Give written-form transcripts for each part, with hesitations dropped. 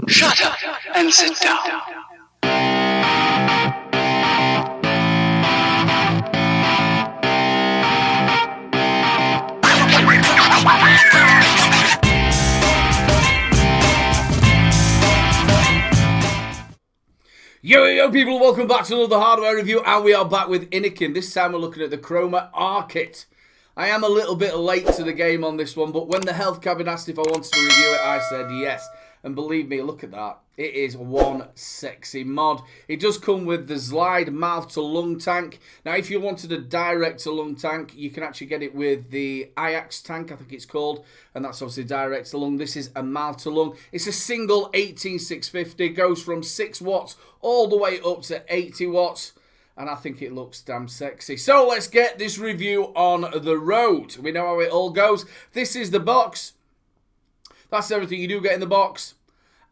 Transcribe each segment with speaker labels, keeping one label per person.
Speaker 1: Shut up and sit down.
Speaker 2: Yo people, welcome back to another hardware review, and we are back with Innokin. This time we're looking at the Kroma R kit. I am a little bit late to the game on this one, but when the healthcabin asked if I wanted to review it, I said yes. And believe me, look at that. It is one sexy mod. It does come with the Zlide mouth-to-lung tank. Now, if you wanted a direct-to-lung tank, you can actually get it with the Ajax tank, I think it's called. And that's obviously direct-to-lung. This is a mouth-to-lung. It's a single 18650. Goes from 6 watts all the way up to 80 watts. And I think it looks damn sexy. So let's get this review on the road. We know how it all goes. This is the box. That's everything you do get in the box.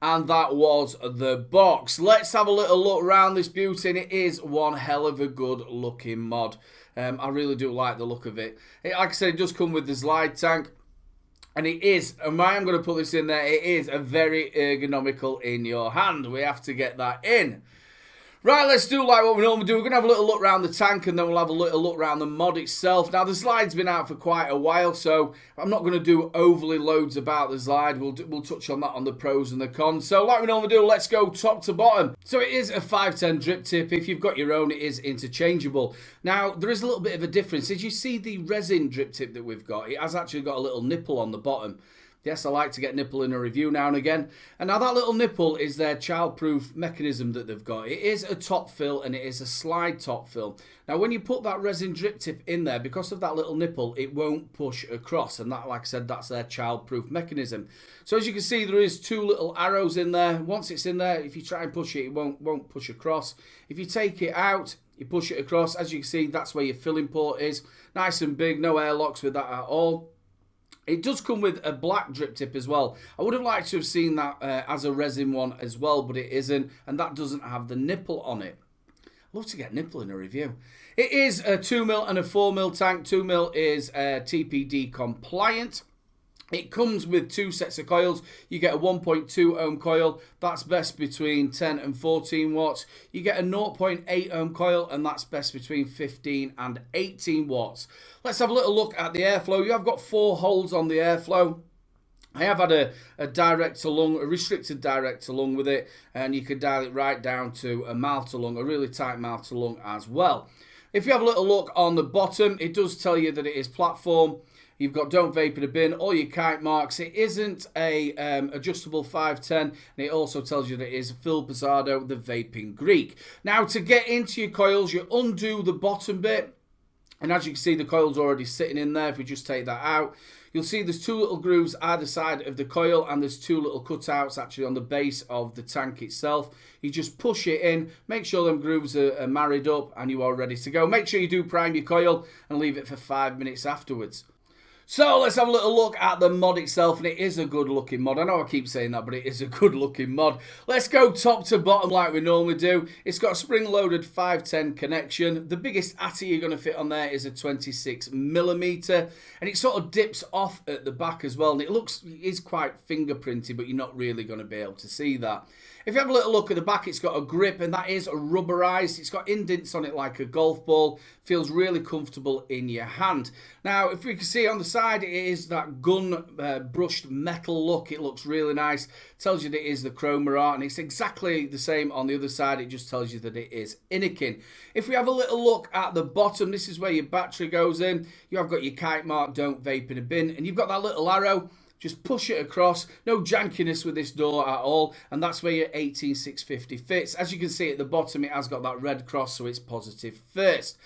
Speaker 2: And that was the box. Let's have a little look around this beauty. And it is one hell of a good looking mod. I really do like the look of it. Like I said, it does come with the Zlide tank. And it is, and I am going to put this in there, it is a very ergonomical in your hand. We have to get that in. Right, let's do like what we normally do. We're going to have a little look around the tank, and then we'll have a little look around the mod itself. Now, the Zlide's been out for quite a while, so I'm not going to do overly loads about the Zlide. We'll touch on that on the pros and the cons. So like we normally do, let's go top to bottom. So it is a 510 drip tip. If you've got your own, it is interchangeable. Now, there is a little bit of a difference. As you see the resin drip tip that we've got, it has actually got a little nipple on the bottom. Yes, I like to get nipple in a review now and again. And now that little nipple is their child-proof mechanism that they've got. It is a top fill and it is a slide top fill. Now when you put that resin drip tip in there, because of that little nipple, it won't push across. And that, like I said, that's their child-proof mechanism. So as you can see, there is 2 little arrows in there. Once it's in there, if you try and push it, it won't push across. If you take it out, you push it across. As you can see, that's where your filling port is. Nice and big, no airlocks with that at all. It does come with a black drip tip as well. I would have liked to have seen that as a resin one as well, but it isn't, and that doesn't have the nipple on it. I'd love to get nipple in a review. It is a 2mm and a 4mm tank. 2mm is TPD compliant. It comes with 2 sets of coils. You get a 1.2 ohm coil. That's best between 10 and 14 watts. You get a 0.8 ohm coil, and that's best between 15 and 18 watts. Let's have a little look at the airflow. You have got 4 holes on the airflow. I have had a direct to lung, a restricted direct to lung with it, and you can dial it right down to a mouth to lung, a really tight mouth to lung as well. If you have a little look on the bottom, it does tell you that it is platform. You've got don't vape in a bin, all your kite marks. It isn't a adjustable 510, and it also tells you that it is Phil Pizzardo, the vaping Greek. Now, to get into your coils, you undo the bottom bit, and as you can see, the coil's already sitting in there. If we just take that out, you'll see there's 2 little grooves either side of the coil, and there's 2 little cutouts actually on the base of the tank itself. You just push it in, make sure them grooves are married up, and you are ready to go. Make sure you do prime your coil and leave it for 5 minutes afterwards. So let's have a little look at the mod itself, and it is a good looking mod. I know I keep saying that, but it is a good looking mod. Let's go top to bottom like we normally do. It's got a spring loaded 510 connection. The biggest ATI you're going to fit on there is a 26mm, and it sort of dips off at the back as well, and it is quite fingerprinty, but you're not really going to be able to see that. If you have a little look at the back, it's got a grip, and that is rubberized. It's got indents on it like a golf ball. Feels really comfortable in your hand. Now, if we can see on the side, it is that gun brushed metal look. It looks really nice. Tells you that it is the Kroma R, and it's exactly the same on the other side. It just tells you that it is Innokin. If we have a little look at the bottom, this is where your battery goes in. You have got your kite mark, don't vape in a bin, and you've got that little arrow. Just push it across. No jankiness with this door at all. And that's where your 18650 fits. As you can see at the bottom, it has got that red cross, so it's positive first.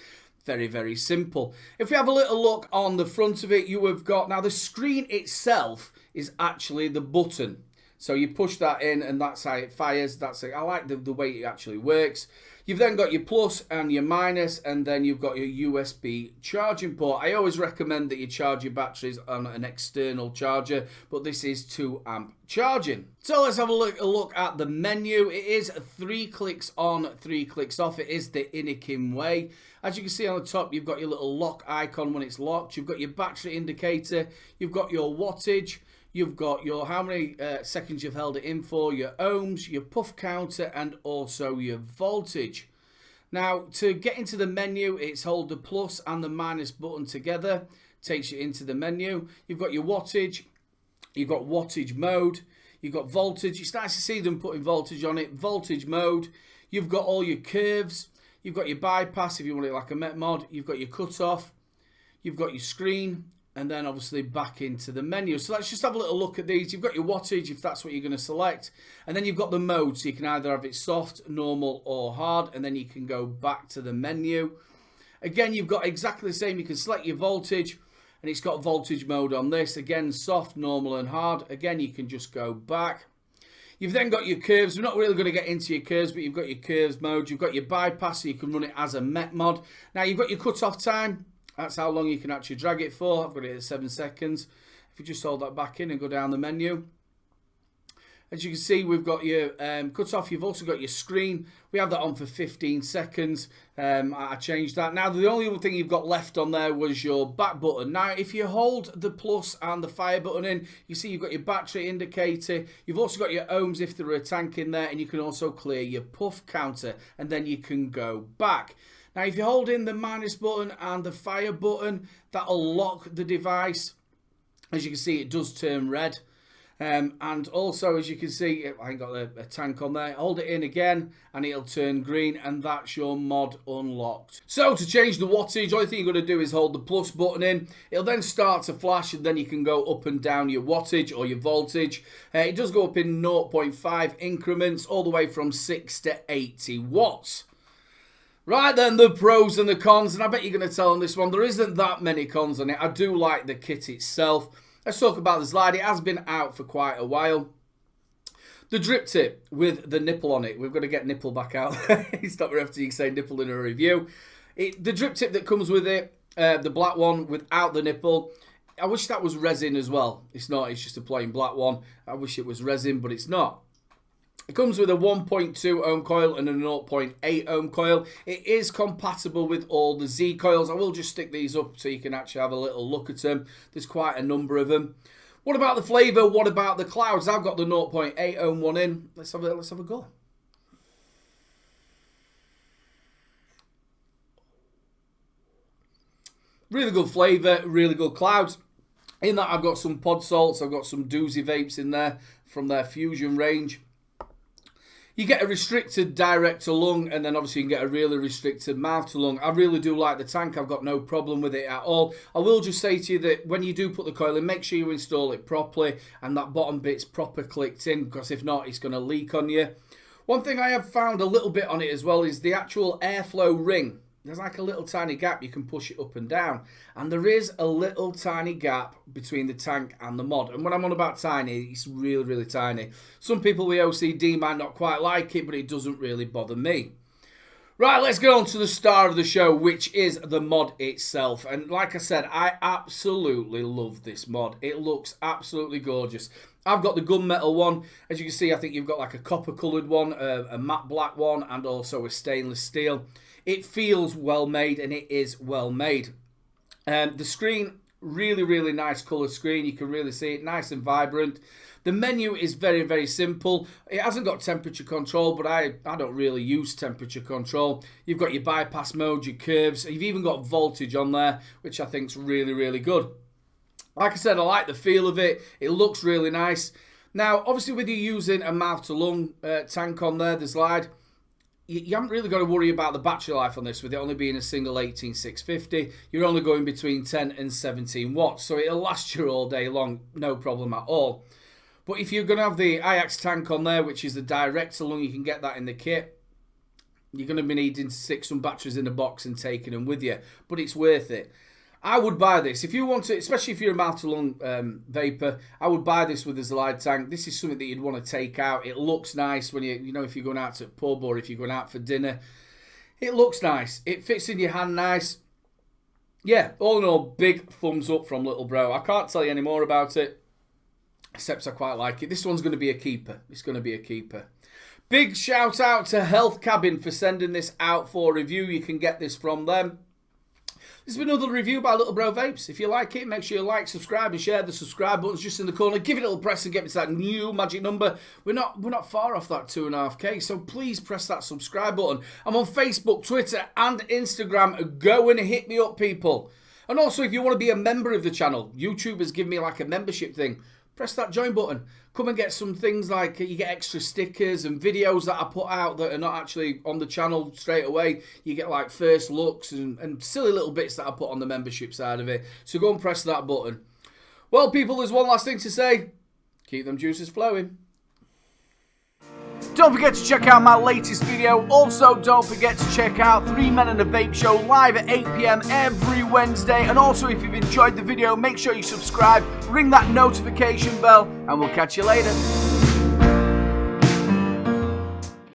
Speaker 2: Very, very simple. If we have a little look on the front of it, you have got... Now, the screen itself is actually the button. So you push that in, and that's how it fires. That's it. I like the way it actually works. You've then got your plus and your minus, and then you've got your USB charging port. I always recommend that you charge your batteries on an external charger, but this is 2 amp charging. So let's have a look at the menu. It is 3 clicks on, 3 clicks off. It is the Innokin way. As you can see on the top, you've got your little lock icon when it's locked. You've got your battery indicator. You've got your wattage. You've got your how many seconds you've held it in for, your ohms, your puff counter, and also your voltage. Now, to get into the menu, it's hold the plus and the minus button together. Takes you into the menu. You've got your wattage. You've got wattage mode. You've got voltage. It's nice to see them putting voltage on it. Voltage mode. You've got all your curves. You've got your bypass if you want it like a Met mod. You've got your cutoff. You've got your screen. And then obviously back into the menu. So let's just have a little look at these. You've got your wattage if that's what you're going to select. And then you've got the mode. So you can either have it soft, normal or hard. And then you can go back to the menu. Again, you've got exactly the same. You can select your voltage. And it's got voltage mode on this. Again, soft, normal and hard. Again, you can just go back. You've then got your curves. We're not really going to get into your curves, but you've got your curves mode. You've got your bypass, so you can run it as a Met mod. Now, you've got your cut-off time. That's how long you can actually drag it for. I've got it at 7 seconds. If you just hold that back in and go down the menu. As you can see, we've got your cut-off. You've also got your screen. We have that on for 15 seconds. I changed that. Now, the only other thing you've got left on there was your back button. Now, if you hold the plus and the fire button in, you see you've got your battery indicator. You've also got your ohms if there are a tank in there. And you can also clear your puff counter. And then you can go back. Now, if you hold in the minus button and the fire button, that'll lock the device. As you can see, it does turn red. And also, as you can see, I ain't got a tank on there. Hold it in again, and it'll turn green, and that's your mod unlocked. So, to change the wattage, only thing you're going to do is hold the plus button in. It'll then start to flash, and then you can go up and down your wattage or your voltage. It does go up in 0.5 increments, all the way from 6 to 80 watts. Right then, the pros and the cons, and I bet you're going to tell on this one, there isn't that many cons on it. I do like the kit itself. Let's talk about the Zlide. It has been out for quite a while. The drip tip with the nipple on it. We've got to get nipple back out. It's not very often you can say nipple in a review. The drip tip that comes with it, the black one without the nipple. I wish that was resin as well. It's not. It's just a plain black one. I wish it was resin, but it's not. It comes with a 1.2 ohm coil and a 0.8 ohm coil. It is compatible with all the Z coils. I will just stick these up so you can actually have a little look at them. There's quite a number of them. What about the flavour? What about the clouds? I've got the 0.8 ohm one in. Let's have a go. Really good flavour, really good clouds. In that I've got some pod salts, I've got some doozy vapes in there from their Fusion range. You get a restricted direct to lung, and then obviously you can get a really restricted mouth to lung. I really do like the tank. I've got no problem with it at all. I will just say to you that when you do put the coil in, make sure you install it properly and that bottom bit's proper clicked in, because if not, it's going to leak on you. One thing I have found a little bit on it as well is the actual airflow ring. There's like a little tiny gap, you can push it up and down. And there is a little tiny gap between the tank and the mod. And when I'm on about tiny, it's really, really tiny. Some people with OCD might not quite like it, but it doesn't really bother me. Right, let's get on to the star of the show, which is the mod itself. And like I said, I absolutely love this mod. It looks absolutely gorgeous. I've got the gunmetal one. As you can see, I think you've got like a copper coloured one, a matte black one, and also a stainless steel. It feels well made, and it is well made. The screen, really, really nice colour screen. You can really see it, nice and vibrant. The menu is very, very simple. It hasn't got temperature control, but I don't really use temperature control. You've got your bypass mode, your curves. You've even got voltage on there, which I think is really, really good. Like I said, I like the feel of it. It looks really nice. Now, obviously, with you using a mouth-to-lung tank on there, the Zlide, you haven't really got to worry about the battery life on this, with it only being a single 18650. You're only going between 10 and 17 watts, so it'll last you all day long, no problem at all. But if you're going to have the IX tank on there, which is the direct to lung, you can get that in the kit. You're going to be needing to stick some batteries in a box and taking them with you, but it's worth it. I would buy this. If you want to, especially if you're a mouth-to-lung vapor, I would buy this with the Zlide tank. This is something that you'd want to take out. It looks nice when you know, if you're going out to a pub or if you're going out for dinner. It looks nice. It fits in your hand nice. Yeah, all in all, big thumbs up from Little Bro. I can't tell you any more about it, except I quite like it. This one's going to be a keeper. It's going to be a keeper. Big shout out to Healthcabin for sending this out for review. You can get this from them. This has been another review by Little Bro Vapes. If you like it, make sure you like, subscribe, and share. The subscribe button's just in the corner. Give it a little press and get me to that new magic number. We're not far off that 2.5K, so please press that subscribe button. I'm on Facebook, Twitter, and Instagram. Go and hit me up, people. And also, if you want to be a member of the channel, YouTube has given me like a membership thing. Press that join button. Come and get some things like you get extra stickers and videos that I put out that are not actually on the channel straight away. You get like first looks and silly little bits that I put on the membership side of it. So go and press that button. Well, people, there's one last thing to say. Keep them juices flowing. Don't forget to check out my latest video. Also, don't forget to check out 3 Men and a Vape Show live at 8 PM every Wednesday. And also, if you've enjoyed the video, make sure you subscribe, ring that notification bell, and we'll catch you later.